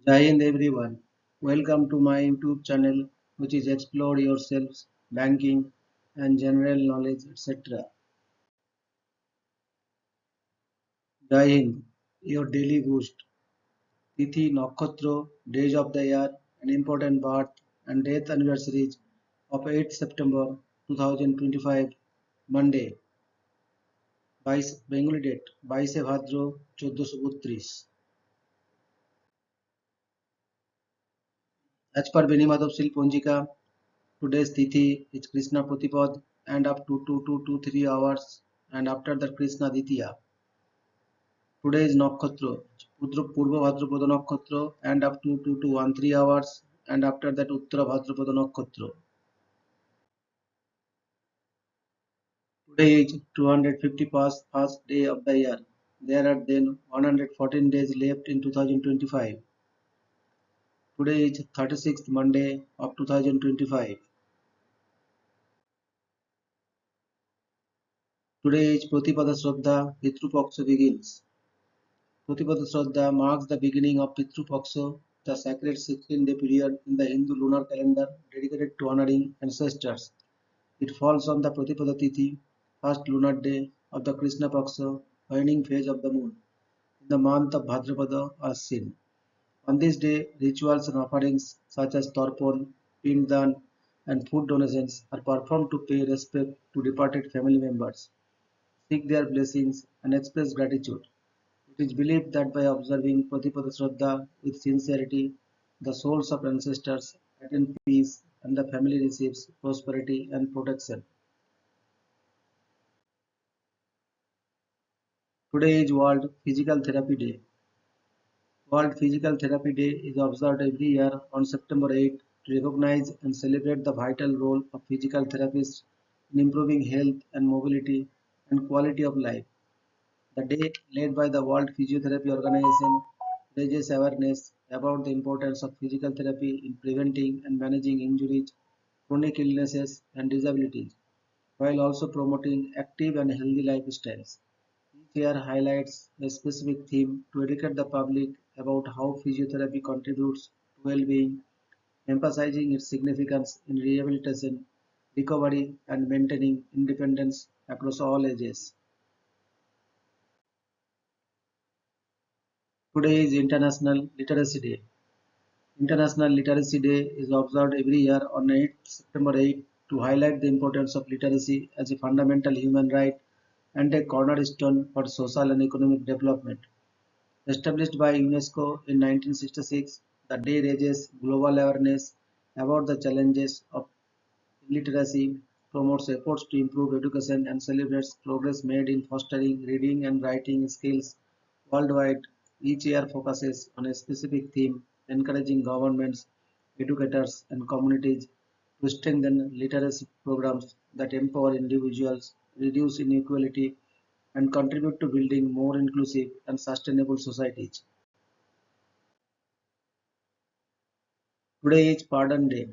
Jai Hind everyone. Welcome to my YouTube channel, which is Explore Yourselves, Banking and General Knowledge, etc. Jai Hind, your daily boost. Tithi, Nakshatra, days of the year, and important birth and death anniversaries of 8 September 2025, Monday, 22 Bengali date, 22 Bhadra 1432. As per Beni Madhav Ponjika, today's Tithi is Krishna Pratipad and up to 2 to 3 hours and after that Krishna Ditya. Today is Nakshatra, Purva Bhadrapada Nakshatra and up to 2 to 13 hours and after that Uttara Bhadrapada Nakshatra. Today is 250 past first day of the year. There are then 114 days left in 2025. Today is 36th Monday of 2025. Today is Pratipada Shraddha, Pitru Paksha begins. Pratipada Shraddha marks the beginning of Pitru Paksha, the sacred 16-day period in the Hindu lunar calendar dedicated to honoring ancestors. It falls on the Pratipada Tithi, first lunar day of the Krishna Paksha, waning phase of the moon, in the month of Bhadrapada or Sin. On this day, rituals and offerings such as Tarpon, Pinddan, and food donations are performed to pay respect to departed family members, seek their blessings, and express gratitude. It is believed that by observing Pratipada Shraddha with sincerity, the souls of ancestors attain peace and the family receives prosperity and protection. Today is World Physical Therapy Day. World Physical Therapy Day is observed every year on September 8 to recognize and celebrate the vital role of physical therapists in improving health and mobility and quality of life. The day, led by the World Physiotherapy Organization, raises awareness about the importance of physical therapy in preventing and managing injuries, chronic illnesses, and disabilities, while also promoting active and healthy lifestyles. Each year highlights a specific theme to educate the public about how physiotherapy contributes to well-being, emphasizing its significance in rehabilitation, recovery, and maintaining independence across all ages. Today is International Literacy Day. International Literacy Day is observed every year on 8 September 8 to highlight the importance of literacy as a fundamental human right and a cornerstone for social and economic development. Established by UNESCO in 1966, the day raises global awareness about the challenges of illiteracy, promotes efforts to improve education, and celebrates progress made in fostering reading and writing skills worldwide. Each year focuses on a specific theme, encouraging governments, educators, and communities to strengthen literacy programs that empower individuals, reduce inequality, and contribute to building more inclusive and sustainable societies. Today is Pardon Day.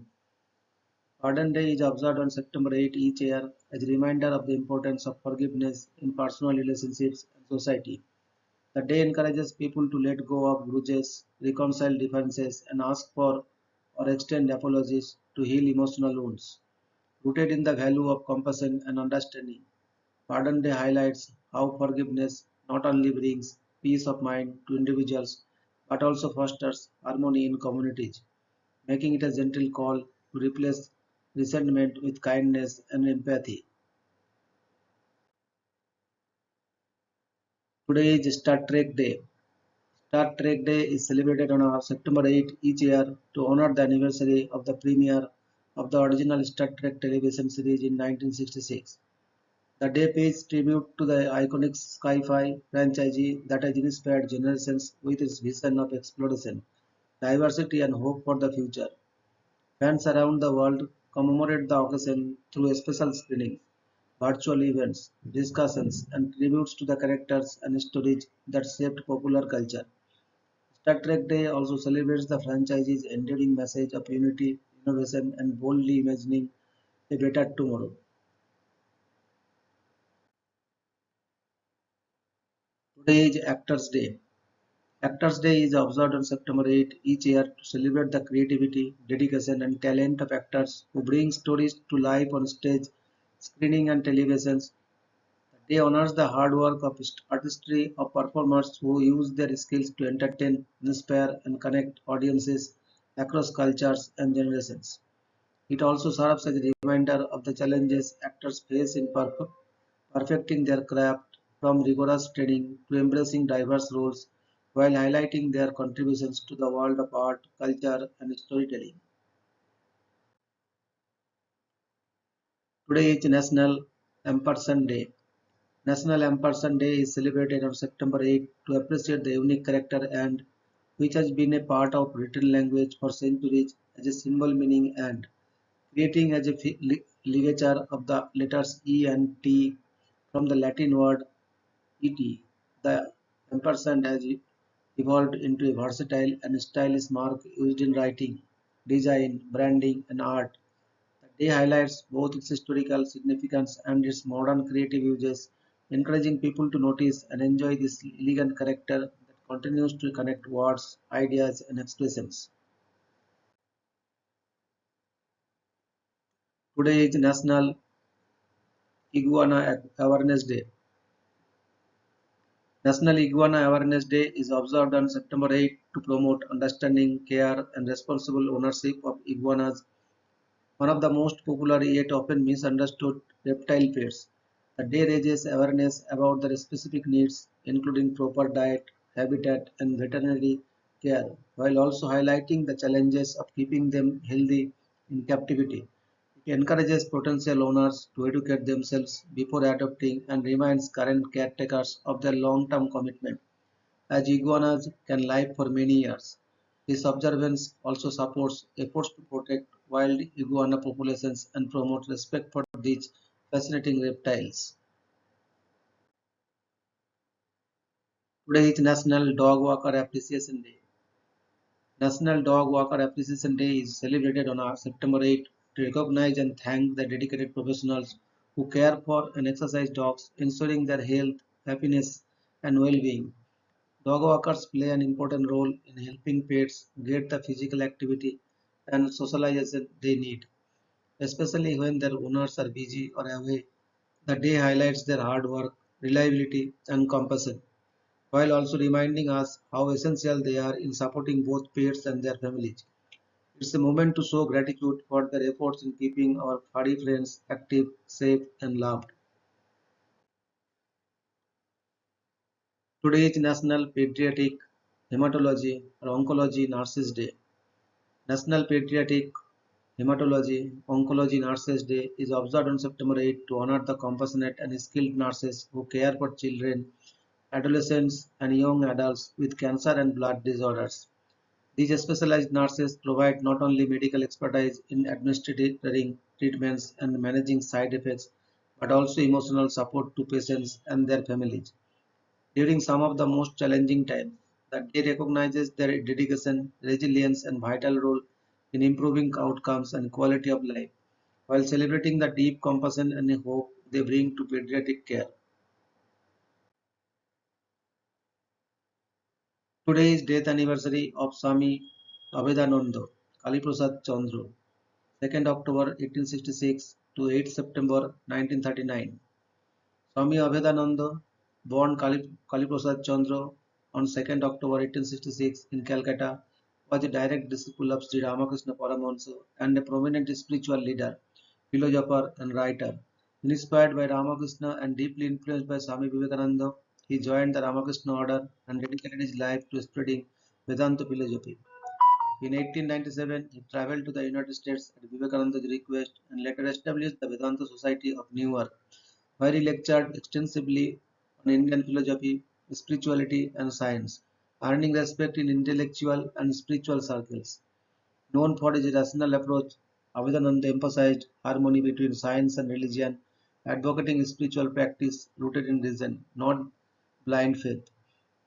Pardon Day is observed on September 8 each year as a reminder of the importance of forgiveness in personal relationships and society. The day encourages people to let go of grudges, reconcile differences, and ask for or extend apologies to heal emotional wounds. Rooted in the value of compassion and understanding, Pardon Day highlights how forgiveness not only brings peace of mind to individuals but also fosters harmony in communities, making it a gentle call to replace resentment with kindness and empathy. Today is Star Trek Day. Star Trek Day is celebrated on September 8 each year to honor the anniversary of the premiere of the original Star Trek television series in 1966. The day pays tribute to the iconic sci-fi franchise that has inspired generations with its vision of exploration, diversity, and hope for the future. Fans around the world commemorate the occasion through special screenings, virtual events, discussions, and tributes to the characters and stories that shaped popular culture. Star Trek Day also celebrates the franchise's enduring message of unity, innovation, and boldly imagining a better tomorrow. Today is Actors Day. Actors Day is observed on September 8 each year to celebrate the creativity, dedication, and talent of actors who bring stories to life on stage, screening, and televisions. The day honors the hard work of artistry of performers who use their skills to entertain, inspire, and connect audiences across cultures and generations. It also serves as a reminder of the challenges actors face in perfecting their craft, from rigorous training to embracing diverse roles, while highlighting their contributions to the world of art, culture, and storytelling. Today is National Ampersand Day. National Ampersand Day is celebrated on September 8 to appreciate the unique character and which has been a part of written language for centuries as a symbol meaning and creating as a ligature of the letters E and T from the Latin word et. The ampersand has evolved into a versatile and stylish mark used in writing, design, branding, and art. The day highlights both its historical significance and its modern creative uses, encouraging people to notice and enjoy this elegant character that continues to connect words, ideas, and expressions. Today is National Iguana Awareness Day. National Iguana Awareness Day is observed on September 8 to promote understanding, care, and responsible ownership of iguanas, one of the most popular yet often misunderstood reptile pets. The day raises awareness about their specific needs, including proper diet, habitat, and veterinary care, while also highlighting the challenges of keeping them healthy in captivity. It encourages potential owners to educate themselves before adopting and reminds current caretakers of their long-term commitment, as iguanas can live for many years. This observance also supports efforts to protect wild iguana populations and promote respect for these fascinating reptiles. Today is National Dog Walker Appreciation Day. National Dog Walker Appreciation Day is celebrated on September 8 to recognize and thank the dedicated professionals who care for and exercise dogs, ensuring their health, happiness, and well-being. Dog walkers play an important role in helping pets get the physical activity and socialization they need, especially when their owners are busy or away. The day highlights their hard work, reliability, and compassion, while also reminding us how essential they are in supporting both pets and their families. It's a moment to show gratitude for their efforts in keeping our furry friends active, safe, and loved. Today is National Pediatric Hematology or Oncology Nurses Day. National Pediatric Hematology Oncology Nurses Day is observed on September 8 to honor the compassionate and skilled nurses who care for children, adolescents, and young adults with cancer and blood disorders. These specialized nurses provide not only medical expertise in administering treatments and managing side effects, but also emotional support to patients and their families during some of the most challenging times. The day recognizes their dedication, resilience, and vital role in improving outcomes and quality of life, while celebrating the deep compassion and hope they bring to pediatric care. Today is death anniversary of Swami Abhedananda Kaliprasad Chandra, 2nd October 1866 to 8 September 1939. Swami Abhedananda, born Kaliprasad Chandra on 2nd October 1866 in Calcutta, was a direct disciple of Sri Ramakrishna Paramahansa and a prominent spiritual leader, philosopher, and writer. Inspired by Ramakrishna and deeply influenced by Swami Vivekananda, he joined the Ramakrishna order and dedicated his life to spreading Vedanta philosophy. In 1897, he traveled to the United States at Vivekananda's request and later established the Vedanta Society of New York, where he lectured extensively on Indian philosophy, spirituality, and science, earning respect in intellectual and spiritual circles. Known for his rational approach, Abhedananda emphasized harmony between science and religion, advocating spiritual practice rooted in reason, not blind faith.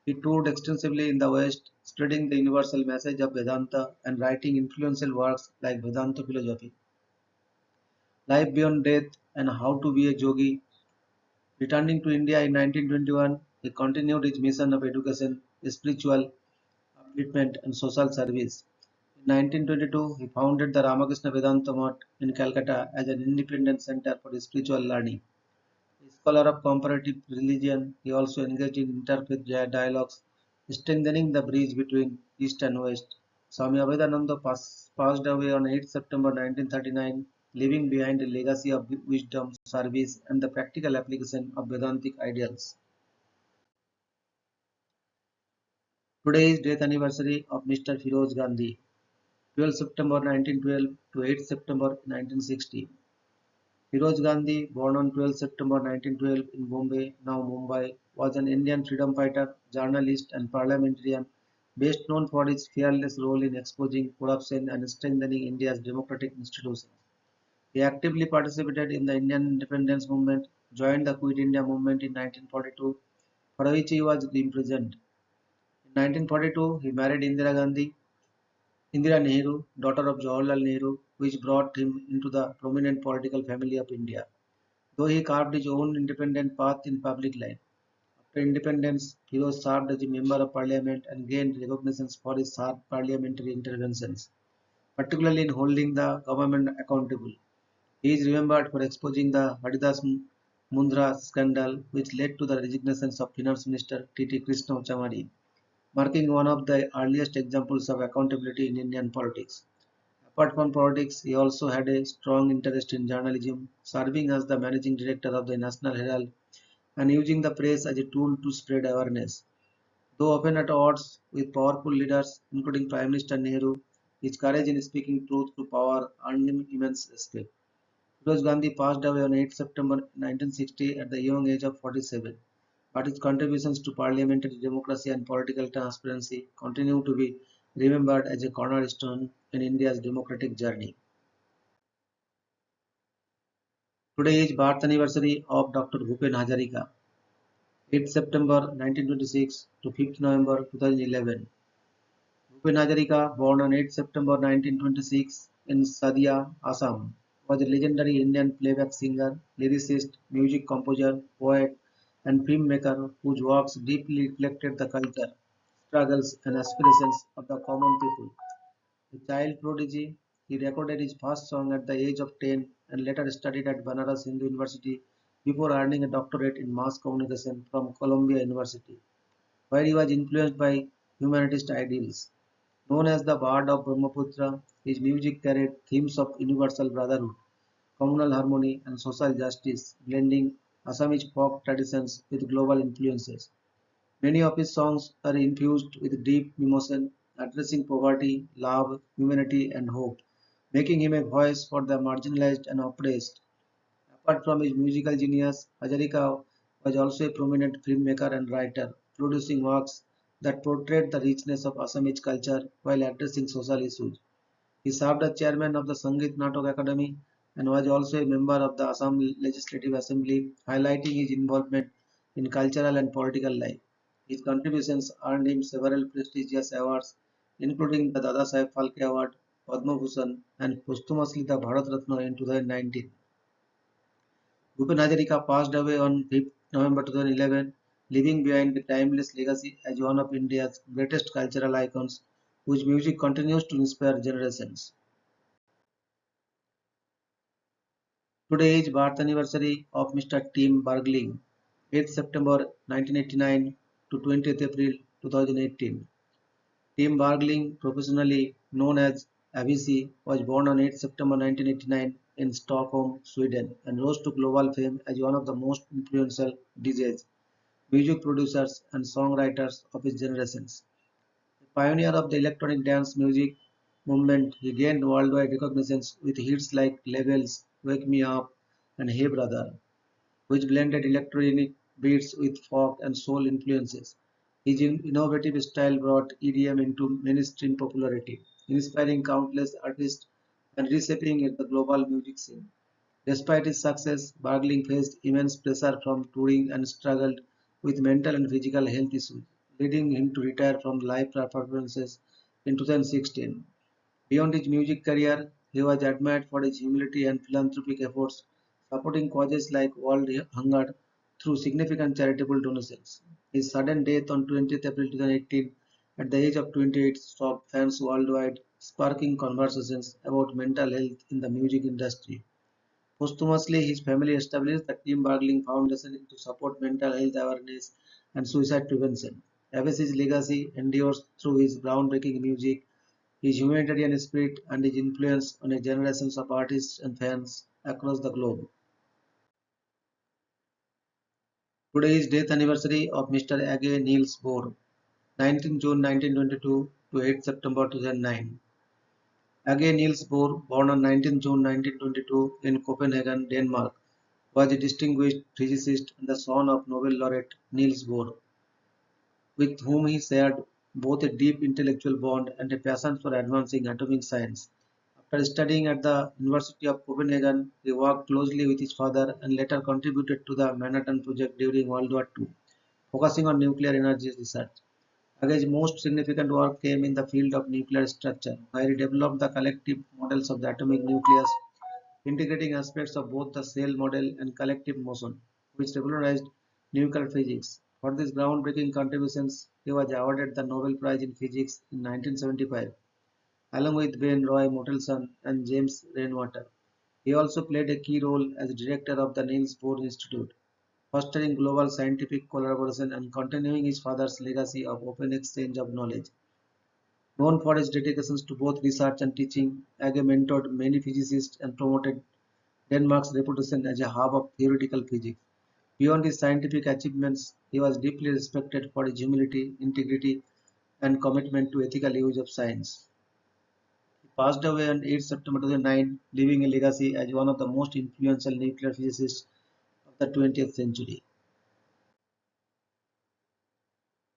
He toured extensively in the West, spreading the universal message of Vedanta and writing influential works like Vedanta philosophy, Life Beyond Death, and How to Be a Yogi. Returning to India in 1921, he continued his mission of education, spiritual commitment, and social service. In 1922, he founded the Ramakrishna Vedanta Mutt in Calcutta as an independent center for spiritual learning. A scholar of comparative religion, he also engaged in interfaith dialogues, strengthening the bridge between East and West. Swami Abhedananda passed away on 8 September 1939, leaving behind a legacy of wisdom, service, and the practical application of Vedantic ideals. Today is death anniversary of Mr. Firoz Gandhi, 12 September 1912 to 8 September 1960. Firoz Gandhi, born on 12 September 1912 in Bombay, now Mumbai, was an Indian freedom fighter, journalist, and parliamentarian, best known for his fearless role in exposing corruption and strengthening India's democratic institutions. He actively participated in the Indian independence movement, joined the Quit India movement in 1942, for which he was imprisoned. In 1942, he married Indira Nehru, daughter of Jawaharlal Nehru, which brought him into the prominent political family of India, though he carved his own independent path in public life. After independence, he was served as a member of parliament and gained recognition for his sharp parliamentary interventions, particularly in holding the government accountable. He is remembered for exposing the Haridas Mundra scandal, which led to the resignations of Finance Minister T.T. Krishna Chamari, marking one of the earliest examples of accountability in Indian politics. Apart from politics, he also had a strong interest in journalism, serving as the managing director of the National Herald and using the press as a tool to spread awareness. Though often at odds with powerful leaders, including Prime Minister Nehru, his courage in speaking truth to power earned him immense respect. Firoz Gandhi passed away on 8 September 1960 at the young age of 47, but his contributions to parliamentary democracy and political transparency continue to be remembered as a cornerstone in India's democratic journey. Today is birth anniversary of Dr. Bhupen Hazarika, 8 September 1926 to 5th November 2011. Bhupen Hazarika, born on 8 September 1926 in Sadia, Assam, was a legendary Indian playback singer, lyricist, music composer, poet, and filmmaker whose works deeply reflected the culture, struggles, and aspirations of the common people. A child prodigy, he recorded his first song at the age of 10 and later studied at Banaras Hindu University before earning a doctorate in mass communication from Columbia University, where he was influenced by humanist ideals. Known as the Bard of Brahmaputra, his music carried themes of universal brotherhood, communal harmony, and social justice, blending Assamese folk traditions with global influences. Many of his songs are infused with deep emotion, addressing poverty, love, humanity, and hope, making him a voice for the marginalized and oppressed. Apart from his musical genius, Hajarika was also a prominent filmmaker and writer, producing works that portrayed the richness of Assamese culture while addressing social issues. He served as chairman of the Sangeet Natok Academy and was also a member of the Assam Legislative Assembly, highlighting his involvement in cultural and political life. His contributions earned him several prestigious awards, including the Dada Saheb Phalke Award, Padma Bhushan, and posthumously the Bharat Ratna in 2019. Bhupen Hazarika passed away on 5th November 2011, leaving behind a timeless legacy as one of India's greatest cultural icons, whose music continues to inspire generations. Today is birth anniversary of Mr. Tim Bergling, 8th September 1989 to 20th April 2018. Tim Bergling, professionally known as Avicii, was born on 8th September 1989 in Stockholm, Sweden, and rose to global fame as one of the most influential DJs, music producers, and songwriters of his generations. A pioneer of the electronic dance music movement, he gained worldwide recognition with hits like Labels, Wake Me Up, and Hey Brother, which blended electronic beats with folk and soul influences. His innovative style brought EDM into mainstream popularity, inspiring countless artists and reshaping the global music scene. Despite his success, Bargling faced immense pressure from touring and struggled with mental and physical health issues, leading him to retire from live performances in 2016. Beyond his music career, he was admired for his humility and philanthropic efforts, supporting causes like world hunger through significant charitable donations. His sudden death on 20th April 2018 At the age of 28, stopped fans worldwide, sparking conversations about mental health in the music industry. Posthumously, his family established the Tim Bargling Foundation to support mental health awareness and suicide prevention. Avicii's legacy endures through his groundbreaking music, his humanitarian spirit, and his influence on a generation of artists and fans across the globe. Today is death anniversary of Mr. Age Niels Bohr, 19 June 1922 to 8 September 2009. Age Niels Bohr, born on 19 June 1922 in Copenhagen, Denmark, was a distinguished physicist and the son of Nobel laureate Niels Bohr, with whom he shared both a deep intellectual bond and a passion for advancing atomic science. After studying at the University of Copenhagen, he worked closely with his father and later contributed to the Manhattan Project during World War II, focusing on nuclear energy research. Age's most significant work came in the field of nuclear structure, where he developed the collective models of the atomic nucleus, integrating aspects of both the cell model and collective motion, which revolutionized nuclear physics. For these groundbreaking contributions, he was awarded the Nobel Prize in Physics in 1975, along with Ben Roy Mortensen and James Rainwater. He also played a key role as director of the Niels Bohr Institute, fostering global scientific collaboration and continuing his father's legacy of open exchange of knowledge. Known for his dedications to both research and teaching, Age mentored many physicists and promoted Denmark's reputation as a hub of theoretical physics. Beyond his scientific achievements, he was deeply respected for his humility, integrity, and commitment to ethical use of science. He passed away on 8 September 2009, leaving a legacy as one of the most influential nuclear physicists of the 20th century.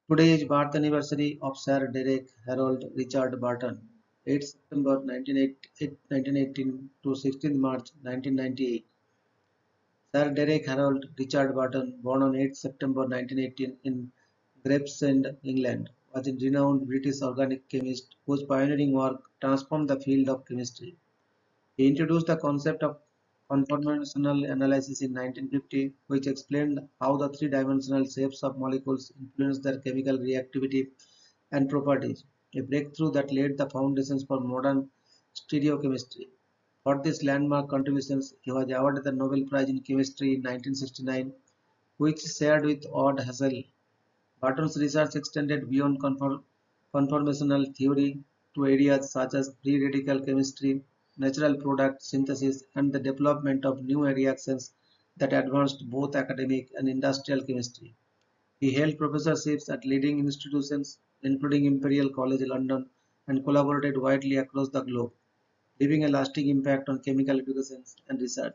Today is birth anniversary of Sir Derek Harold Richard Barton, 8 September 1918 to 16 March 1998. Sir Derek Harold Richard Barton, born on 8 September 1918 in Gravesend, England, was a renowned British organic chemist whose pioneering work transformed the field of chemistry. He introduced the concept of conformational analysis in 1950, which explained how the three-dimensional shapes of molecules influence their chemical reactivity and properties, a breakthrough that laid the foundations for modern stereochemistry. For these landmark contributions, he was awarded the Nobel Prize in Chemistry in 1969, which he shared with Ord Hassel. Barton's research extended beyond conformational theory to areas such as free radical chemistry, natural product synthesis, and the development of new reactions that advanced both academic and industrial chemistry. He held professorships at leading institutions, including Imperial College London, and collaborated widely across the globe, leaving a lasting impact on chemical education and research.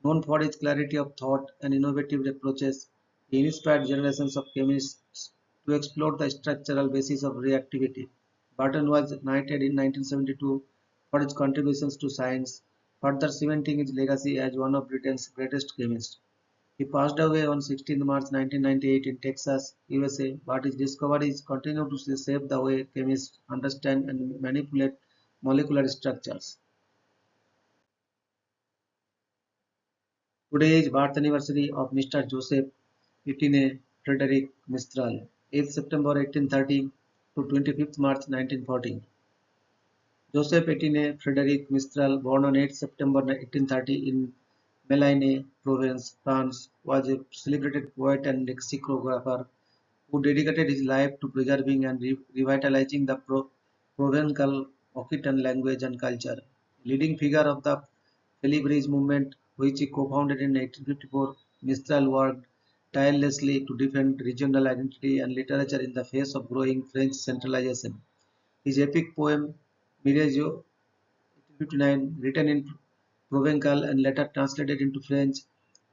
Known for his clarity of thought and innovative approaches, he inspired generations of chemists to explore the structural basis of reactivity. Barton was knighted in 1972 for his contributions to science, further cementing his legacy as one of Britain's greatest chemists. He passed away on 16 March 1998 in Texas, USA, but his discoveries continue to shape the way chemists understand and manipulate molecular structures. Today is birth anniversary of Mr. Joseph Etienne Frederick Mistral, 8th September 1830 to 25th March 1914. Joseph Etienne Frederick Mistral, born on 8th September 1830 in Melaine, Provence, France, was a celebrated poet and lexicographer who dedicated his life to preserving and revitalizing the Provencal Occitan language and culture. Leading figure of the Felibris movement, which he co-founded in 1854, Mistral worked tirelessly to defend regional identity and literature in the face of growing French centralization. His epic poem Miraggio 1859, written in Provencal and later translated into French,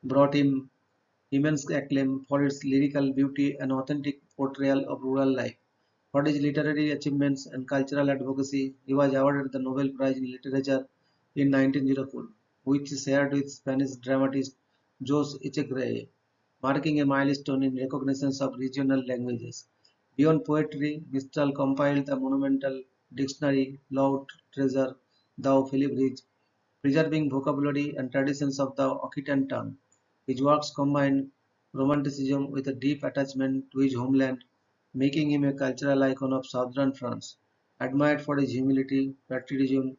brought him immense acclaim for its lyrical beauty and authentic portrayal of rural life. For his literary achievements and cultural advocacy, he was awarded the Nobel Prize in Literature in 1904, which he shared with Spanish dramatist Jose Echegaray, marking a milestone in recognition of regional languages. Beyond poetry, Mistral compiled the monumental dictionary Laut Treasure, thou Felibridge, preserving vocabulary and traditions of the Occitan tongue. His works combine romanticism with a deep attachment to his homeland, making him a cultural icon of southern France, admired for his humility, patriotism,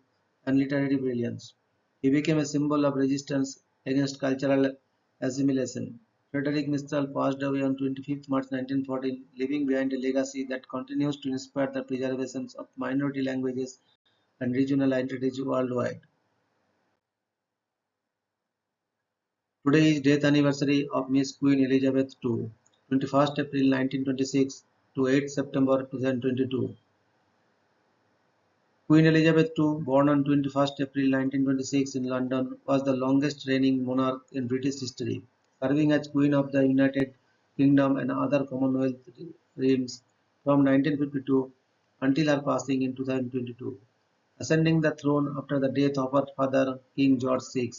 and literary brilliance. He became a symbol of resistance against cultural assimilation. Frederick Mistral passed away on 25th March 1914, leaving behind a legacy that continues to inspire the preservation of minority languages and regional identities worldwide. Today is death anniversary of Miss Queen Elizabeth II, 21st April 1926 to 8 September 2022. Queen Elizabeth II, born on 21st April 1926 in London, was the longest reigning monarch in British history, serving as Queen of the United Kingdom and other Commonwealth realms from 1952 until her passing in 2022. Ascending the throne after the death of her father, King George VI,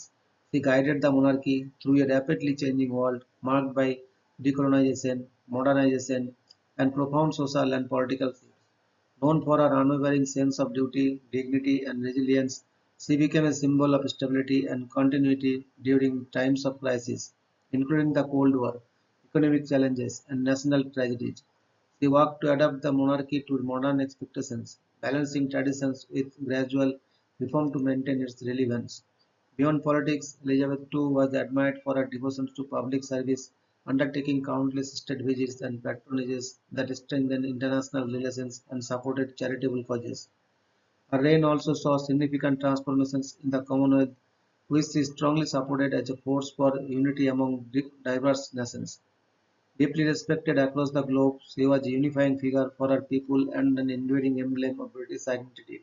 she guided the monarchy through a rapidly changing world marked by decolonization, modernization, and profound social and political shifts. Known for her unwavering sense of duty, dignity, and resilience, she became a symbol of stability and continuity during times of crisis, including the Cold War, economic challenges, and national tragedies. She worked to adapt the monarchy to modern expectations, balancing traditions with gradual reform to maintain its relevance. Beyond politics, Elizabeth II was admired for her devotion to public service, undertaking countless state visits and patronages that strengthened international relations and supported charitable causes. Her reign also saw significant transformations in the Commonwealth, which she strongly supported as a force for unity among diverse nations. Deeply respected across the globe, she was a unifying figure for her people and an enduring emblem of British identity.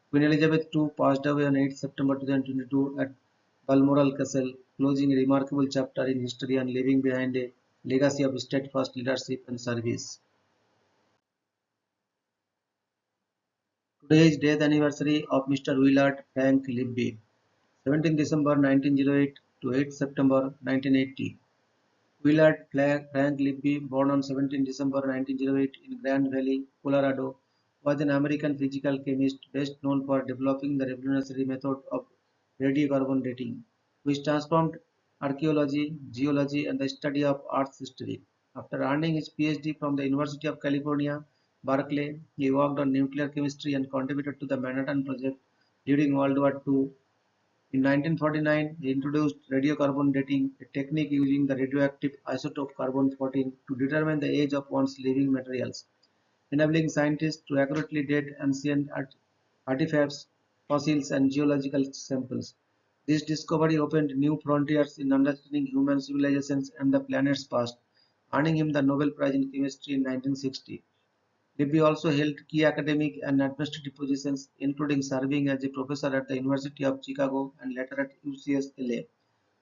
Queen Elizabeth II passed away on 8 September 2022 at Balmoral Castle, closing a remarkable chapter in history and leaving behind a legacy of steadfast leadership and service. Today is death anniversary of Mr. Willard Frank Libby, 17 December 1908 to 8 September 1980. Willard Frank Libby, born on 17 December 1908 in Grand Valley, Colorado, was an American physical chemist best known for developing the revolutionary method of radiocarbon dating, which transformed archaeology, geology, and the study of Earth's history. After earning his PhD from the University of California, Berkeley, he worked on nuclear chemistry and contributed to the Manhattan Project during World War II. In 1949, he introduced radiocarbon dating, a technique using the radioactive isotope carbon-14 to determine the age of one's living materials, enabling scientists to accurately date ancient artifacts, fossils, and geological samples. This discovery opened new frontiers in understanding human civilizations and the planet's past, earning him the Nobel Prize in Chemistry in 1960. Libby also held key academic and administrative positions, including serving as a professor at the University of Chicago and later at UCLA,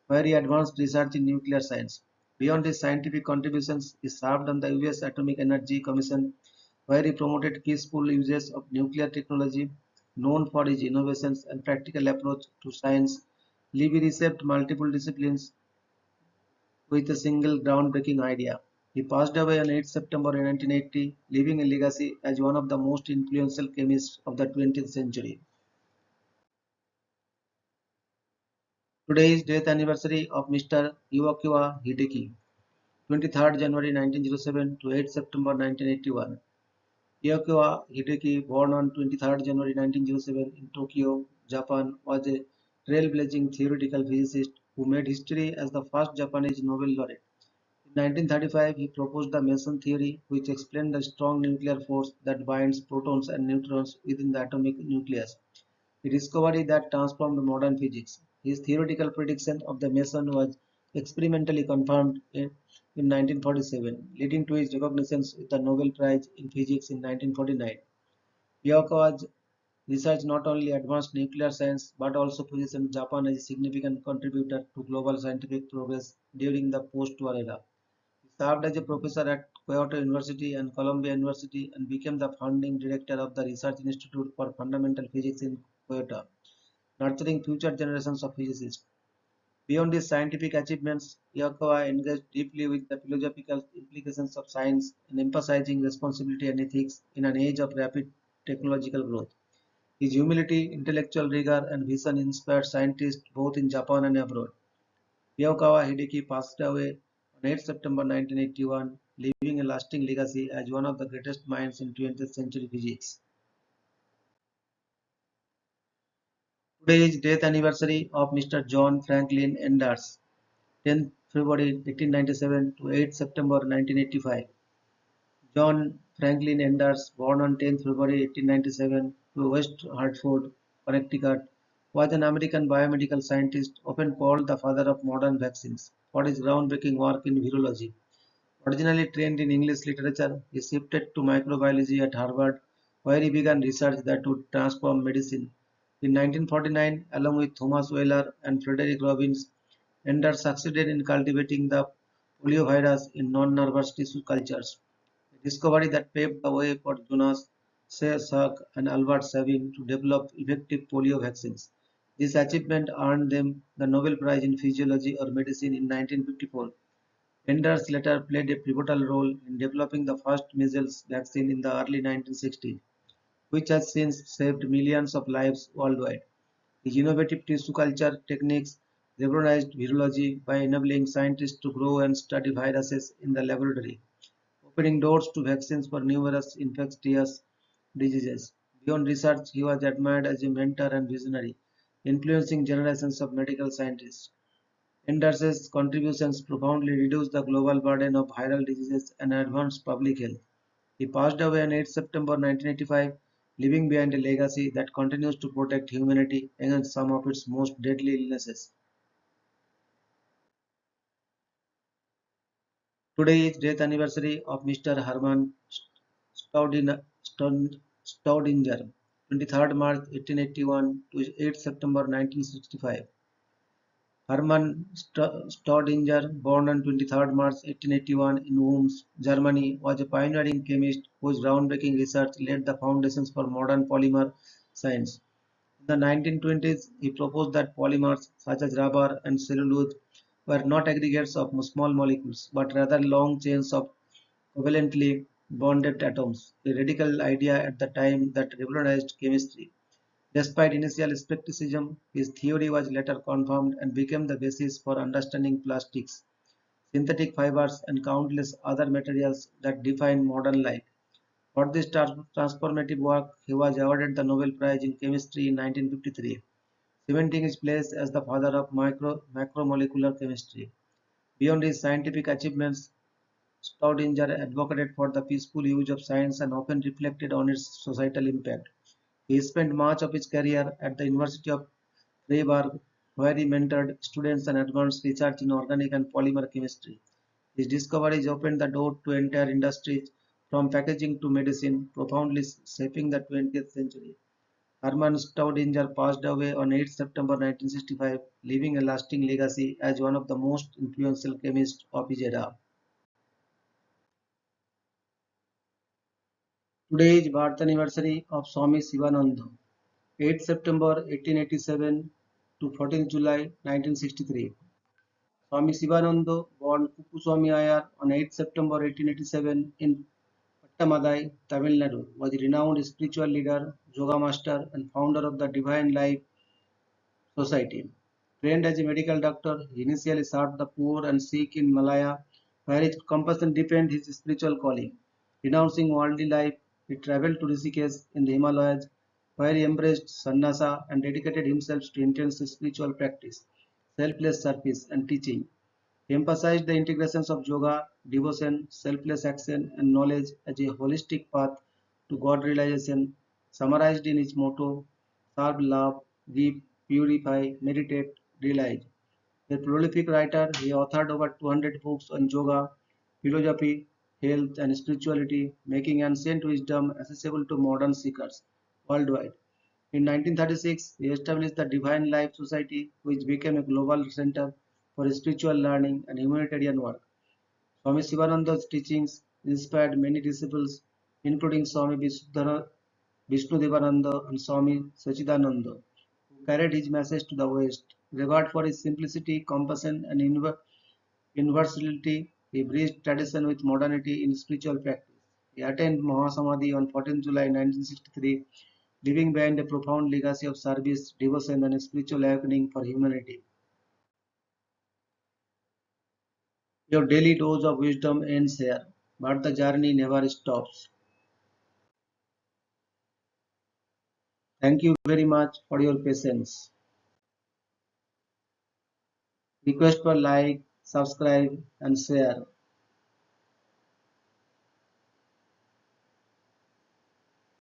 where he advanced research in nuclear science. Beyond his scientific contributions, he served on the US Atomic Energy Commission, where he promoted peaceful uses of nuclear technology. Known for his innovations and practical approach to science, Libby reshaped multiple disciplines with a single groundbreaking idea. He passed away on 8 September 1980, leaving a legacy as one of the most influential chemists of the 20th century. Today is death anniversary of Mr. Iwakiwa Hideki, 23rd January 1907 to 8 September 1981. Iwakiwa Hideki, born on 23rd January 1907 in Tokyo, Japan, was a trailblazing theoretical physicist who made history as the first Japanese Nobel laureate. In 1935, he proposed the meson theory, which explained the strong nuclear force that binds protons and neutrons within the atomic nucleus, a discovery that transformed modern physics. His theoretical prediction of the meson was experimentally confirmed in 1947, leading to his recognition with the Nobel Prize in Physics in 1949. Yoko's research not only advanced nuclear science but also positioned Japan as a significant contributor to global scientific progress during the post-war era. He served as a professor at Kyoto University and Columbia University and became the founding director of the Research Institute for Fundamental Physics in Kyoto, nurturing future generations of physicists. Beyond his scientific achievements, Iwakawa engaged deeply with the philosophical implications of science and emphasizing responsibility and ethics in an age of rapid technological growth. His humility, intellectual rigor, and vision inspired scientists both in Japan and abroad. Ryukawa Hideki passed away on 8 September 1981, leaving a lasting legacy as one of the greatest minds in 20th century physics. Today is death anniversary of Mr. John Franklin Enders, 10th February 1897 to 8th September 1985. John Franklin Enders, born on 10th February 1897 to West Hartford, Connecticut, was an American biomedical scientist often called the father of modern vaccines for his groundbreaking work in virology. Originally trained in English literature, he shifted to microbiology at Harvard, where he began research that would transform medicine. In 1949, along with Thomas Wheeler and Frederick Robbins, Enders succeeded in cultivating the poliovirus in non-nervous tissue cultures, a discovery that paved the way for Jonas Salk and Albert Sabin to develop effective polio vaccines. This achievement earned them the Nobel Prize in Physiology or Medicine in 1954. Enders later played a pivotal role in developing the first measles vaccine in the early 1960s, which has since saved millions of lives worldwide. His innovative tissue culture techniques revolutionized virology by enabling scientists to grow and study viruses in the laboratory, opening doors to vaccines for numerous infectious diseases. Beyond research, he was admired as a mentor and visionary, influencing generations of medical scientists. Anders's contributions profoundly reduced the global burden of viral diseases and advanced public health. He passed away on 8 September 1985, leaving behind a legacy that continues to protect humanity against some of its most deadly illnesses. Today is death anniversary of Mr. Hermann Staudinger, 23rd March 1881 to 8 September 1965. Hermann Staudinger, born on 23rd March 1881 in Worms, Germany, was a pioneering chemist whose groundbreaking research laid the foundations for modern polymer science. In the 1920s, he proposed that polymers such as rubber and cellulose were not aggregates of small molecules, but rather long chains of covalently bonded atoms, a radical idea at the time that revolutionized chemistry. Despite initial skepticism, his theory was later confirmed and became the basis for understanding plastics, synthetic fibers, and countless other materials that define modern life. For this transformative work, he was awarded the Nobel Prize in Chemistry in 1953, cementing his place as the father of macromolecular chemistry. Beyond his scientific achievements, Staudinger advocated for the peaceful use of science and often reflected on its societal impact. He spent much of his career at the University of Freiburg, where he mentored students and advanced research in organic and polymer chemistry. His discoveries opened the door to entire industries from packaging to medicine, profoundly shaping the 20th century. Hermann Staudinger passed away on 8 September 1965, leaving a lasting legacy as one of the most influential chemists of his era. Today is birth anniversary of Swami Sivananda, 8 September 1887 to 14 July 1963. Swami Sivananda, born Kuppuswamy Iyer on 8 September 1887 in Pattamadai, Tamil Nadu, was a renowned spiritual leader, yoga master, and founder of the Divine Life Society. Trained as a medical doctor, he initially served the poor and sick in Malaya, where his compassion deepened his spiritual calling. Renouncing worldly life, he traveled to Rishikesh in the Himalayas, where he embraced sannyasa and dedicated himself to intense spiritual practice, selfless service, and teaching. He emphasized the integrations of yoga, devotion, selfless action, and knowledge as a holistic path to God realization, summarized in his motto: serve, love, give, purify, meditate, realize. A prolific writer, he authored over 200 books on yoga, philosophy, health, and spirituality, making ancient wisdom accessible to modern seekers worldwide. In 1936, he established the Divine Life Society, which became a global center for spiritual learning and humanitarian work. Swami Sivananda's teachings inspired many disciples, including Swami Vishnudevananda and Swami Sachidananda, who carried his message to the West. Regard for his simplicity, compassion, and universality, he bridged tradition with modernity in spiritual practice. He attained Mahasamadhi on 14 July 1963, leaving behind a profound legacy of service, devotion, and spiritual awakening for humanity. Your daily dose of wisdom ends here. but the journey never stops. Thank you very much for your patience. Request for like, subscribe and share.